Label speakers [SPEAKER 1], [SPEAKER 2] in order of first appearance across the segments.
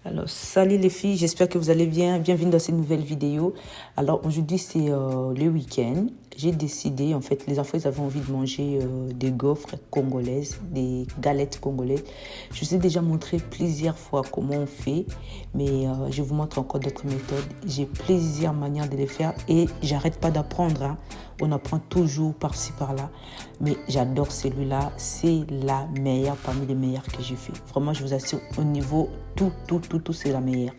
[SPEAKER 1] Alors, salut les filles, j'espère que vous allez bien. Bienvenue dans cette nouvelle vidéo. Alors, aujourd'hui, c'est le week-end. J'ai décidé, en fait, les enfants, ils avaient envie de manger des gaufres congolaises, des galettes congolaises. Je vous ai déjà montré plusieurs fois comment on fait, mais je vous montre encore d'autres méthodes. J'ai plusieurs manières de les faire et j'arrête pas d'apprendre, hein. On apprend toujours par-ci, par-là. Mais j'adore celui-là. C'est la meilleure parmi les meilleures que j'ai fait. Vraiment, je vous assure, au niveau tout, c'est la meilleure.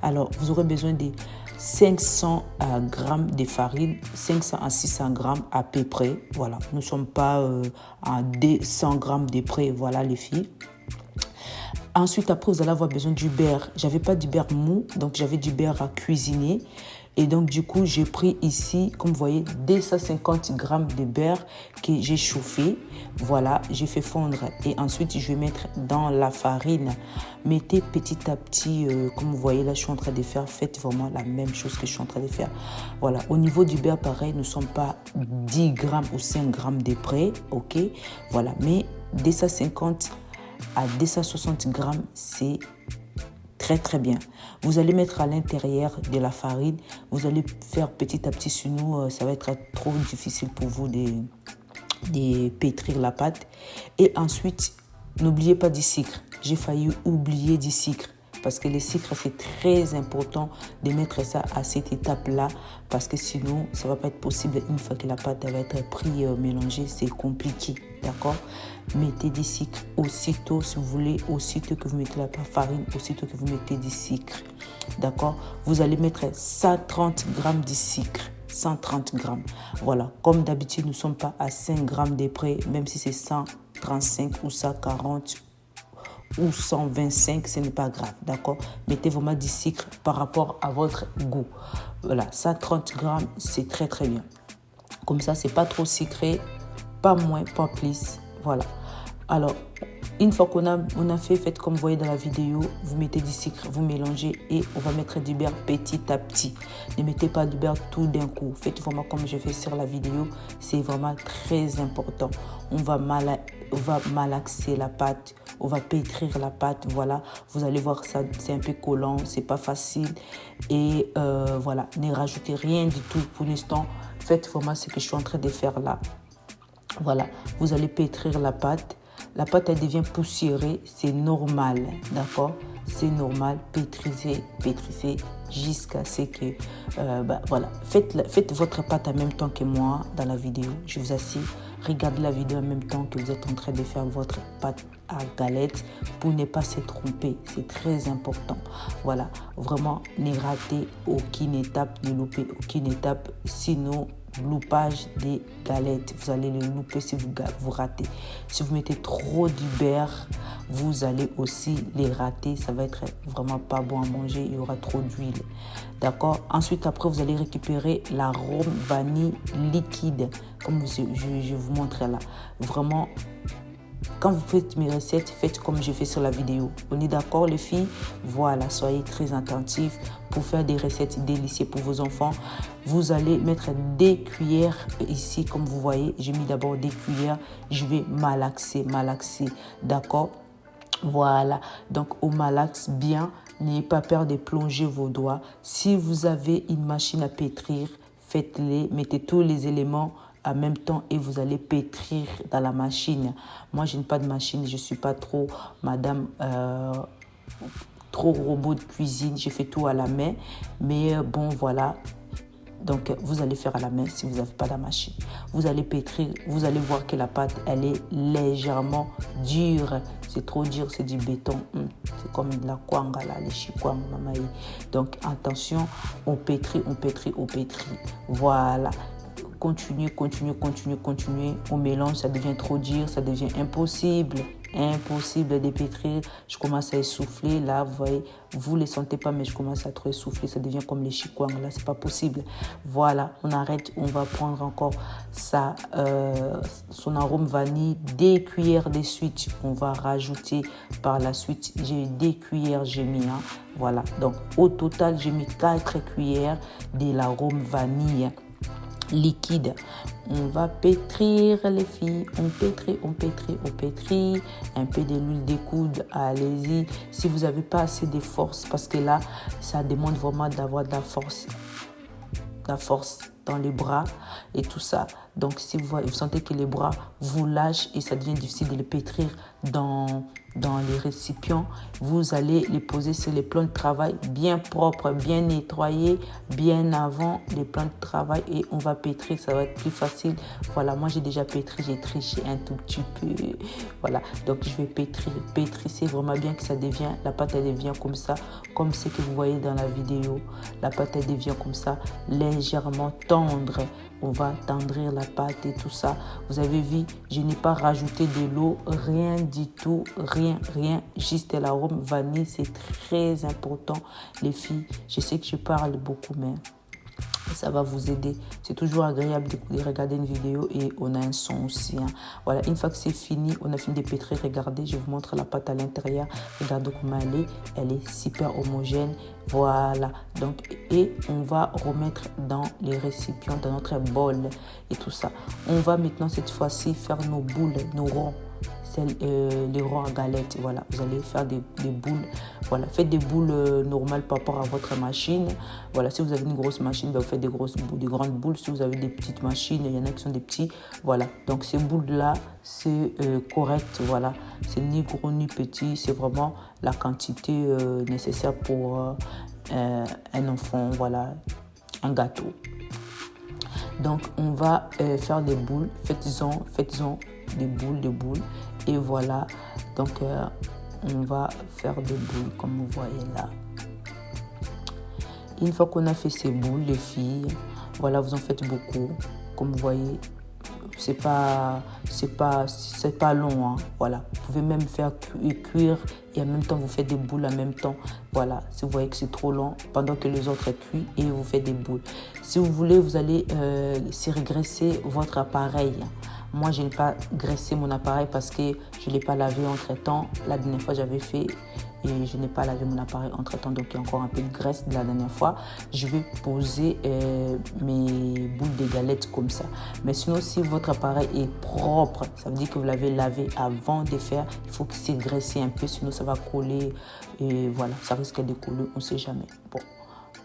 [SPEAKER 1] Alors, vous aurez besoin de 500 grammes de farine, 500 à 600 grammes à peu près. Voilà, nous ne sommes pas à 200 grammes de près. Voilà, les filles. Ensuite, après, vous allez avoir besoin du beurre. J'avais pas du beurre mou, donc j'avais du beurre à cuisiner. Et donc, du coup, j'ai pris ici, comme vous voyez, 250 grammes de beurre que j'ai chauffé. Voilà, j'ai fait fondre. Et ensuite, je vais mettre dans la farine. Mettez petit à petit, comme vous voyez, là, je suis en train de faire. Faites vraiment la même chose que je suis en train de faire. Voilà, au niveau du beurre, pareil, nous ne sommes pas 10 grammes ou 5 grammes de près. OK, voilà, mais 250 à 260 grammes, c'est très bien. Vous allez mettre à l'intérieur de la farine. Vous allez faire petit à petit, sinon ça va être trop difficile pour vous de pétrir la pâte. Et ensuite, n'oubliez pas du sucre. J'ai failli oublier du sucre. Parce que le sucre, c'est très important de mettre ça à cette étape-là. Parce que sinon, ça ne va pas être possible. Une fois que la pâte va être mélangée, c'est compliqué. D'accord? Mettez du sucre aussitôt, si vous voulez. Aussitôt que vous mettez la farine, aussitôt que vous mettez du sucre. D'accord? Vous allez mettre 130 grammes de sucre. 130 grammes. Voilà. Comme d'habitude, nous ne sommes pas à 5 grammes de près. Même si c'est 135 ou 140 ou 125, ce n'est pas grave, d'accord? Mettez vraiment du sucre par rapport à votre goût. Voilà, 130 grammes, c'est très bien. Comme ça, c'est pas trop sucré, pas moins, pas plus. Voilà. Alors, une fois qu'on a fait, faites comme vous voyez dans la vidéo, vous mettez du sucre, vous mélangez et on va mettre du beurre petit à petit. Ne mettez pas du beurre tout d'un coup. Faites vraiment comme je fais sur la vidéo. C'est vraiment très important. On va malaxer la pâte. On va pétrir la pâte. Voilà, vous allez voir ça, c'est un peu collant, c'est pas facile. Et voilà, ne rajoutez rien du tout pour l'instant. Faites vraiment ce que je suis en train de faire là. Voilà, vous allez pétrir la pâte. La pâte, elle devient poussiérée, c'est normal, d'accord? C'est normal, pétrissez jusqu'à ce que, voilà. Faites votre pâte en même temps que moi dans la vidéo, je vous assure. Regardez la vidéo en même temps que vous êtes en train de faire votre pâte à galette pour ne pas se tromper, c'est très important. Voilà, vraiment, ne ratez aucune étape, ne loupez aucune étape, sinon loupage des galettes. Vous allez le louper si vous ratez. Si vous mettez trop du beurre, vous allez aussi les rater. Ça va être vraiment pas bon à manger. Il y aura trop d'huile. D'accord? Ensuite, après, vous allez récupérer l'arôme vanille liquide. Comme je vous montre là. Vraiment, quand vous faites mes recettes, faites comme je fais sur la vidéo. On est d'accord, les filles? Voilà, soyez très attentifs pour faire des recettes délicieuses pour vos enfants. Vous allez mettre des cuillères ici, comme vous voyez. J'ai mis d'abord des cuillères. Je vais malaxer. D'accord? Voilà. Donc, on malaxe bien. N'ayez pas peur de plonger vos doigts. Si vous avez une machine à pétrir, faites-les. Mettez tous les éléments en même temps et vous allez pétrir dans la machine. Moi, je n'ai pas de machine, je ne suis pas trop madame, trop robot de cuisine, je fais tout à la main. Mais bon, voilà. Donc, vous allez faire à la main si vous n'avez pas la machine. Vous allez pétrir, vous allez voir que la pâte, elle est légèrement dure. C'est trop dur, c'est du béton. C'est comme de la kwanga, là, les chikwang, mamaï. Donc, attention, on pétrit. Voilà. Continuez. On mélange, ça devient trop dur, ça devient impossible de pétrir. Je commence à essouffler. Là, vous voyez, vous ne les sentez pas, mais je commence à trop essouffler. Ça devient comme les chikwang. Là, c'est pas possible. Voilà, on arrête. On va prendre encore ça, son arôme vanille, des cuillères de suite. On va rajouter par la suite. J'ai des cuillères, j'ai mis. Voilà, donc au total, j'ai mis 4 cuillères de l'arôme vanille. liquide. On va pétrir les filles, on pétrit, on pétrit, on pétrit. Un peu de l'huile des coudes, allez-y. Si vous n'avez pas assez de force, parce que là, ça demande vraiment d'avoir de la force dans les bras et tout ça. Donc, si vous sentez que les bras vous lâchent et ça devient difficile de les pétrir dans les récipients, vous allez les poser sur les plans de travail bien propres, bien nettoyés, bien avant les plans de travail et on va pétrir, ça va être plus facile. Voilà, moi j'ai déjà pétri, j'ai triché un tout petit peu. Voilà, donc je vais pétrir, c'est vraiment bien que ça devient, la pâte elle devient comme ça, comme ce que vous voyez dans la vidéo. La pâte elle devient comme ça, légèrement tendre. On va tendrir la pâte et tout ça. Vous avez vu, je n'ai pas rajouté de l'eau, rien du tout, rien, juste l'arôme vanille, c'est très important les filles. Je sais que je parle beaucoup, mais ça va vous aider. C'est toujours agréable de regarder une vidéo et on a un son aussi. Hein. Voilà, une fois que c'est fini, on a fini de pétrir. Regardez, je vous montre la pâte à l'intérieur. Regardez comment elle est super homogène. Voilà, donc et on va remettre dans les récipients, dans notre bol et tout ça. On va maintenant cette fois-ci faire nos boules, nos ronds. Les ronds à galette, voilà, vous allez faire des boules, voilà, faites des boules normales par rapport à votre machine, voilà, si vous avez une grosse machine, ben vous faites des grosses boules, des grandes boules, si vous avez des petites machines, il y en a qui sont des petits, voilà, donc ces boules là, c'est correct, voilà, c'est ni gros ni petit, c'est vraiment la quantité nécessaire pour un enfant, voilà, un gâteau. Donc on va faire des boules, faites-en des boules et voilà, donc on va faire des boules comme vous voyez là. Une fois qu'on a fait ces boules les filles, voilà, vous en faites beaucoup comme vous voyez, c'est pas long hein. Voilà, vous pouvez même faire cuire et en même temps vous faites des boules en même temps. Voilà, si vous voyez que c'est trop long, pendant que les autres cuisent et vous faites des boules. Si vous voulez, vous allez graisser votre appareil. Moi, je n'ai pas graissé mon appareil parce que je ne l'ai pas lavé entre temps. La dernière fois, j'avais fait et je n'ai pas lavé mon appareil entre temps. Donc, il y a encore un peu de graisse de la dernière fois. Je vais poser mes boules de galettes comme ça. Mais sinon, si votre appareil est propre, ça veut dire que vous l'avez lavé avant de faire. Il faut que c'est graissé un peu, sinon ça va coller. Et voilà, ça risque de coller, on ne sait jamais. Bon.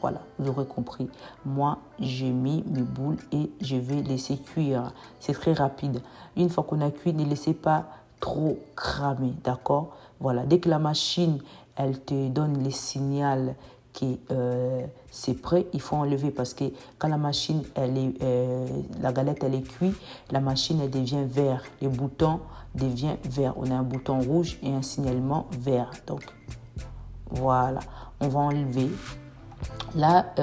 [SPEAKER 1] Voilà, vous aurez compris. Moi, j'ai mis mes boules et je vais laisser cuire. C'est très rapide. Une fois qu'on a cuit, ne laissez pas trop cramer, d'accord? Voilà, dès que la machine, elle te donne les signaux que c'est prêt, il faut enlever parce que quand la machine, la galette, elle est cuite, la machine, elle devient vert. Les boutons deviennent verts. On a un bouton rouge et un signalement vert. Donc, voilà, on va enlever. Là,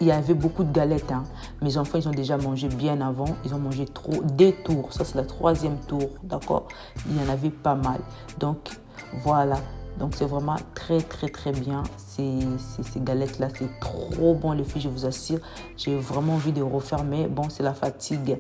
[SPEAKER 1] il y avait beaucoup de galettes. Hein. Mes enfants, ils ont déjà mangé bien avant. Ils ont mangé des tours. Ça, c'est la 3e tour. D'accord? Il y en avait pas mal. Donc, voilà. Donc, c'est vraiment très, très, très bien. Ces galettes-là, c'est trop bon, les filles, je vous assure. J'ai vraiment envie de refaire, mais bon, c'est la fatigue.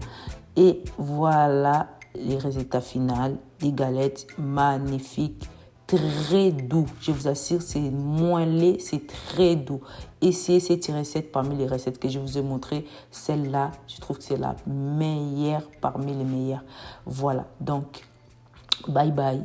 [SPEAKER 1] Et voilà les résultats finaux. Des galettes magnifiques. Très doux, je vous assure, c'est moelleux, c'est très doux. Essayez cette recette parmi les recettes que je vous ai montrées. Celle-là, je trouve que c'est la meilleure parmi les meilleures. Voilà, donc, bye bye.